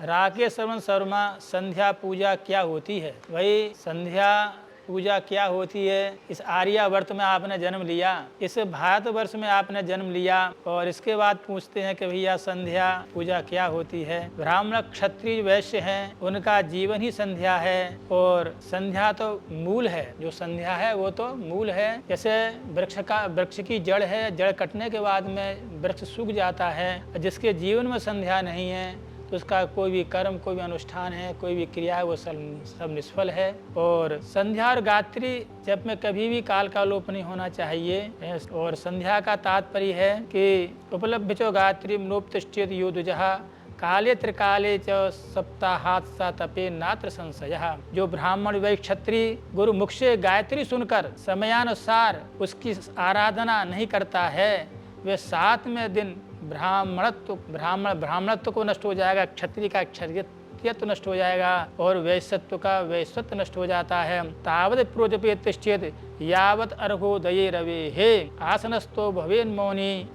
राकेश श्रवण शर्मा, संध्या पूजा क्या होती है? भाई संध्या पूजा क्या होती है? इस आर्यावर्त में आपने जन्म लिया, इस भारतवर्ष में आपने जन्म लिया और इसके बाद पूछते हैं कि भैया संध्या पूजा क्या होती है? ब्राह्मण क्षत्रिय वैश्य हैं, उनका जीवन ही संध्या है और संध्या तो मूल है। जो संध्या है वो तो मूल है। जैसे वृक्ष की जड़ है, जड़ कटने के बाद में वृक्ष सूख जाता है। जिसके जीवन में संध्या नहीं है तो उसका कोई भी कर्म, कोई भी अनुष्ठान है, कोई भी क्रिया है, वो सब निष्फल है। और संध्या और गायत्री जप में कभी भी काल का लोप नहीं होना चाहिए। और संध्या का तात्पर्य है कि उपलब्ध चो गायत्री नोपतिष्ठित योद्धुजः काले त्रिकाले च सप्ताहात् सा तपे नात्र संशयः। जो ब्राह्मण व क्षत्रिय गुरु मुख से गायत्री सुनकर समयानुसार उसकी आराधना नहीं करता है, वे 7वें दिन ब्राह्मणत्व को नष्ट हो जाएगा, क्षत्रिय का क्षत्रियत्व नष्ट हो जाएगा और वैश्यत्व का वैश्यत्व नष्ट हो जाता है। तावत प्रोजपे तिष्ठेत यावत अर्घोदये रवेः आसनस्थो भवेन् मौनी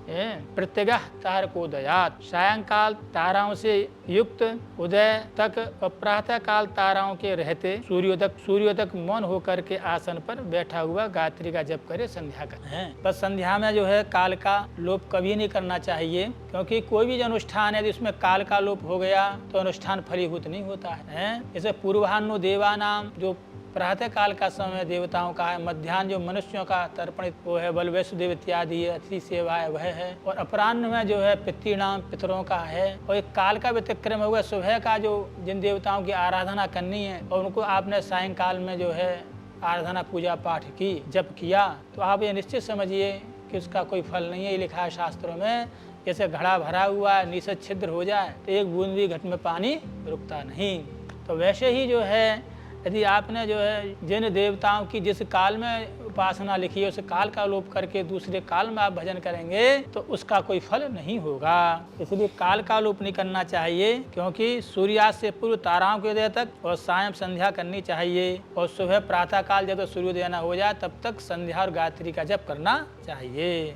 प्रत्यगः तारकोदयात्। सायंकाल ताराओं से युक्त उदय तक और प्रातः काल ताराओं के रहते सूर्योदय तक मौन होकर के आसन पर बैठा हुआ गायत्री का जप करे, संध्या करे। बस संध्या में जो है काल का लोप कभी नहीं करना चाहिए, क्योंकि कोई भी अनुष्ठान है जिसमें काल का लोप हो गया तो अनुष्ठान फलीभूत नहीं होता है। जैसे पूर्वाह्नो देवानाम, जो प्रातः काल का समय देवताओं का है, मध्याह्न जो मनुष्यों का तर्पणित वो है, बल वैष्णदेव इत्यादि है, अतिथि सेवा है वह है, और अपराह्न में जो है पितृणाम पितरों का है। और एक काल का व्यतिक्रम हुआ सुबह का, जो जिन देवताओं की आराधना करनी है और उनको आपने सायंकाल में जो है आराधना पूजा पाठ की, जप किया, तो आप ये निश्चित समझिए कि उसका कोई फल नहीं है। ये लिखा है शास्त्रों में, जैसे घड़ा भरा हुआ है, नीचे छिद्र हो जाए तो एक बूंद भी घट में पानी रुकता नहीं। तो वैसे ही जो है यदि आपने जो है जिन देवताओं की जिस काल में उपासना लिखी है, उस काल का लोप करके दूसरे काल में आप भजन करेंगे तो उसका कोई फल नहीं होगा। इसलिए काल का लोप नहीं करना चाहिए, क्योंकि सूर्यास्त से पूर्व ताराओं के उदय तक और सायं संध्या करनी चाहिए, और सुबह प्रातः काल जब तक सूर्योदय न हो जाए तब तक संध्या और गायत्री का जप करना चाहिए।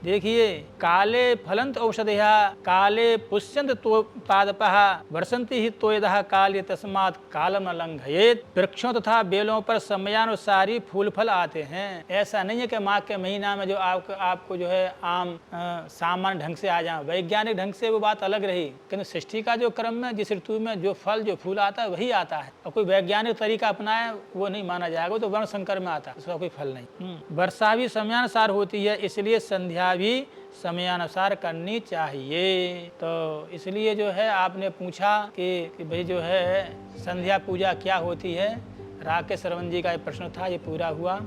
देखिए, काले फलंत औषधया काले पुष्यंत तो पादपः वर्षंति ही तोयदः काले तस्मात् कालम न लंघयेत्। वृक्षों तथा बेलों पर समयानुसारी फूल फल आते हैं। ऐसा नहीं है कि माघ के महीना में जो आपको जो है आम सामान्य ढंग से आ जाए। वैज्ञानिक ढंग से वो बात अलग रही, किंतु सृष्टि का जो क्रम में जिस ऋतु में जो फल जो फूल आता है वही आता है। और कोई वैज्ञानिक तरीका अपनाए वो नहीं माना जाएगा, वो तो वर्ण संकर में आता है, उसका कोई फल नहीं। वर्षा भी समयानुसार होती है, इसलिए संध्या भी समयानुसार करनी चाहिए। तो इसलिए जो है आपने पूछा कि भाई जो है संध्या पूजा क्या होती है। राकेश श्रवण जी का ये प्रश्न था, ये पूरा हुआ।